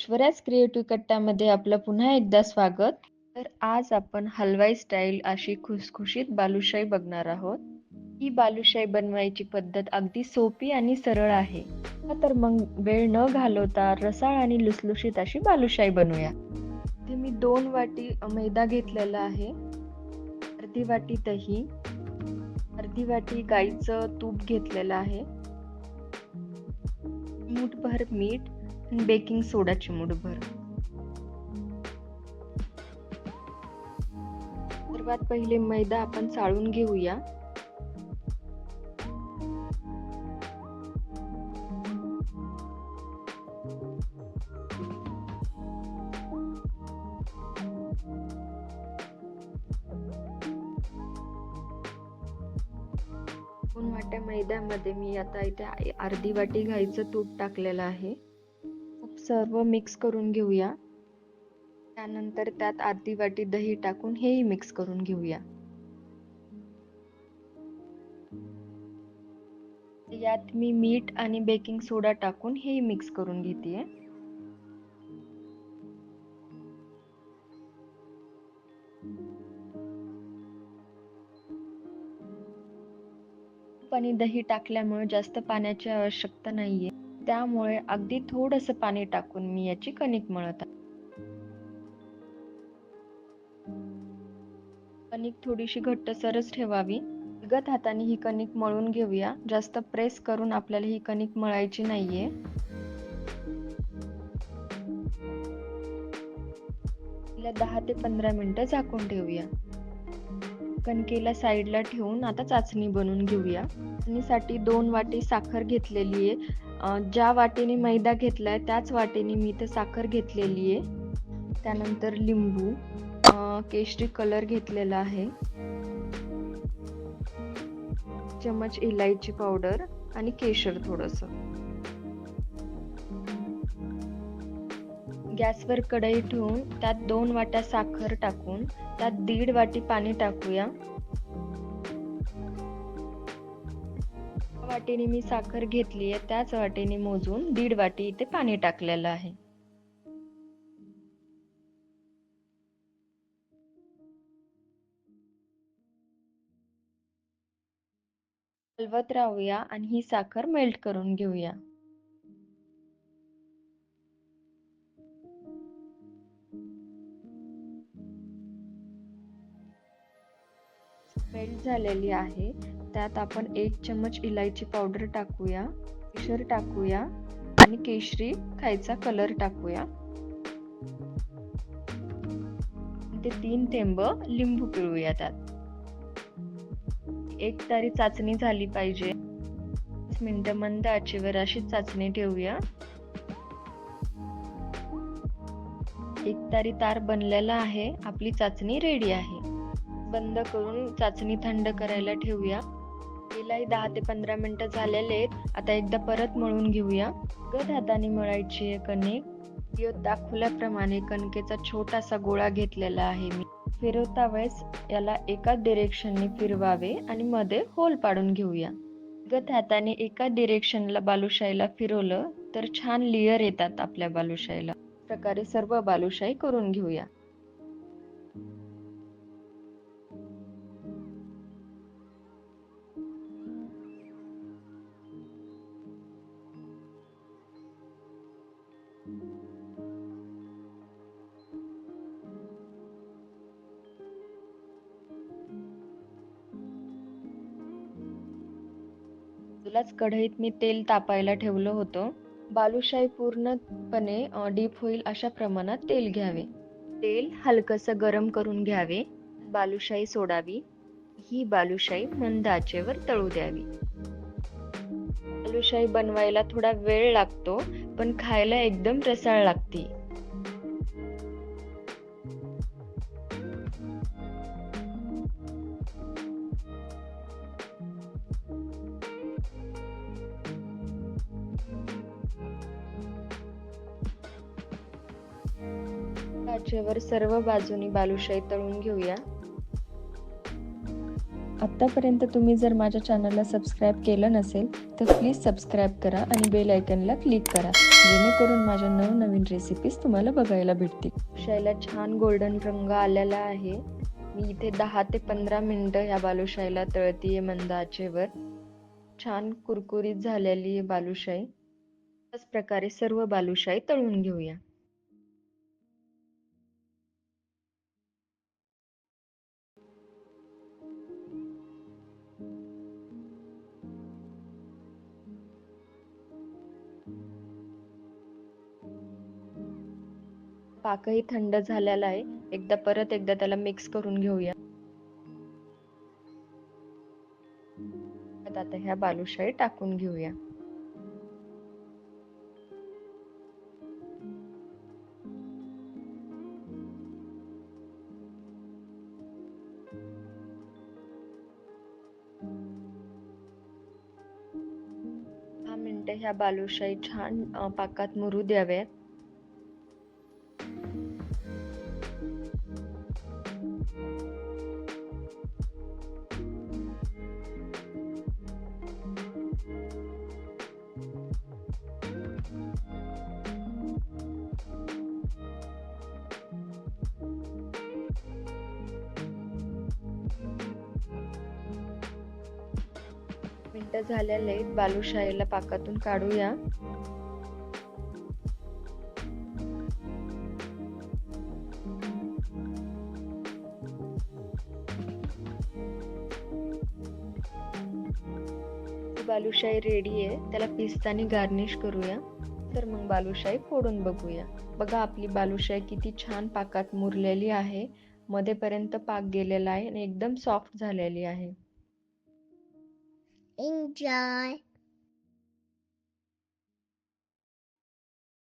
Aishwarya's creative कट्ट्यामध्ये आपलं पुन्हा एकदा स्वागत. तर आज आपण हलवाई स्टाईल अशी खुसखुशीत बालुशाही बघणार आहोत. ही बालुशाही बनवायची पद्धत अगदी सोपी आणि सरळ आहे. तर मग वेळ न घालवता रसाळ आणि लुसलुशीत अशी बालुशाही बनवूया. इथे मी 2 वाटी मैदा घेतलेला आहे, अर्धी वाटी दही, अर्धी वाटी गाईचं तूप घेतलेलं आहे, मूठभर मीठ, बेकिंग सोडा चिमूटभर. सर्वात पहिले मैदा आपण चाळून घेऊया. दोन वाट्या मैद्यामध्ये मी आता इथे अर्धी वाटी गाईचं तूप टाकलेलं आहे. सर्व मिक्स करून घेऊया. त्यानंतर त्यात अर्धी वाटी दही टाकून हेही मिक्स करून घेऊया. यात मी मीठ आणि बेकिंग सोडा टाकून हेही मिक्स करून घेते. आणि दही टाकल्यामुळे जास्त पाण्याची आवश्यकता नाहीये, त्यामुळे अगदी थोडंसं पाणी टाकून मी याची कणिक मळत आहे. कणिक थोडीशी घट्टसरच ठेवावी. अलगद हाताने ही कणिक मळून घेऊया. जास्त प्रेस करून आपल्याला ही कणिक मळायची नाहीये. तिला 10 ते 15 मिनिटं झाकून ठेवूया. कणकेला साईडला ठेवून आता चाचणी बनवून घेऊया. चाचणीसाठी 2 वाटी साखर घेतलेली आहे. ज्या वाटीने मैदा घेतलाय त्याच वाटीने मी इथे साखर घेतलेली आहे. त्यानंतर लिंबू, केशरी कलर घेतलेला आहे, चमच इलायची पावडर आणि केशर थोडंसं. गॅसवर कढई ठेवून त्यात 2 वाट्या साखर टाकून त्यात 1.5 वाटी पाणी टाकूया. वाटीने मी साखर घेतली आहे त्याच वाटीने मोजून 1.5 वाटी इथे पाणी टाकलेलं आहे. हलवत राहूया आणि ही साखर मेल्ट करून घेऊया. मेल्ट झालेली आहे. त्यात आपण 1 चमच इलायची पावडर टाकूया, केशर टाकूया आणि केशरी खायचा कलर टाकूया. ते 3 थेंब लिंबू पिळूया त्यात. एक तारी चाचणी झाली पाहिजे. 5 मिनिटं मंद आचेवर अशी चाचणी ठेवूया. एक तारी तार बनलेला आहे. आपली चाचणी रेडी आहे. बंद करून चाचणी थंड करायला ठेवूया. गेलाही 10 ते 15 मिनिटं झालेले आहेत. आता एकदा परत मळून घेऊया. गद हाताने मळायची आहे कणिक. व्हिडिओत दाखवल्याप्रमाणे कणकेचा छोटासा गोळा घेतलेला आहे मी. फिरवता वेळेस याला एकाच डिरेक्शनने फिरवावे आणि मध्ये होल पाडून घेऊया. गद हाताने एका डिरेक्शनला बालुशाहीला फिरवलं तर छान लेयर येतात आपल्या बालुशाहीला. प्रकारे सर्व बालुशाही करून घेऊया. बाजूलाच कढईत मी तेल तापायला ठेवलं होतं. बालुशाही पूर्णपणे डीप होईल अशा प्रमाणात तेल घ्यावे. तेल हलकसं गरम करून घ्यावे. बालुशाही सोडावी. ही बालुशाही मंद आचेवर तळू द्यावी. बालुशाही बनवायला थोडा वेळ लागतो, पण खायला एकदम रसाळ लागते. आचेवर सर्व बाजूनी बालुशाही तळून घेऊया. आत्तापर्यंत तुम्ही जर माझ्या चॅनलला सबस्क्राईब केलं नसेल तर प्लीज सबस्क्राईब करा आणि बेल आयकनला क्लिक करा, जेणेकरून माझ्या नवनवीन रेसिपीज तुम्हाला बघायला भेटतील. बालुशाहीला छान गोल्डन रंग आलेला आहे. मी इथे 10 ते 15 मिनिटं ह्या बालुशाहीला तळतीये मंद आचेवर. छान कुरकुरीत झालेली बालुशाही. त्याच प्रकारे सर्व बालुशाही तळून घेऊया. पाकही थंड झालेला आहे. परत एकदा त्याला मिक्स करून घेऊया. आता ह्या बालुशाही टाकून घेऊया. मिनिटे ह्या बालुशाही छान पाकात मुरू द्याव्यात. मिनिटं झालेले आहेत. बालुशाहीला पाकातून काढूया. बालुशाही रेडी आहे. त्याला पिस्तानी गार्निश करूया. तर मग बालुशाही फोडून बघूया. बघा आपली बालुशाही किती छान पाकात मुरलेली आहे. मध्येपर्यंत पाक गेलेला आहे आणि एकदम सॉफ्ट झालेली आहे. Enjoy.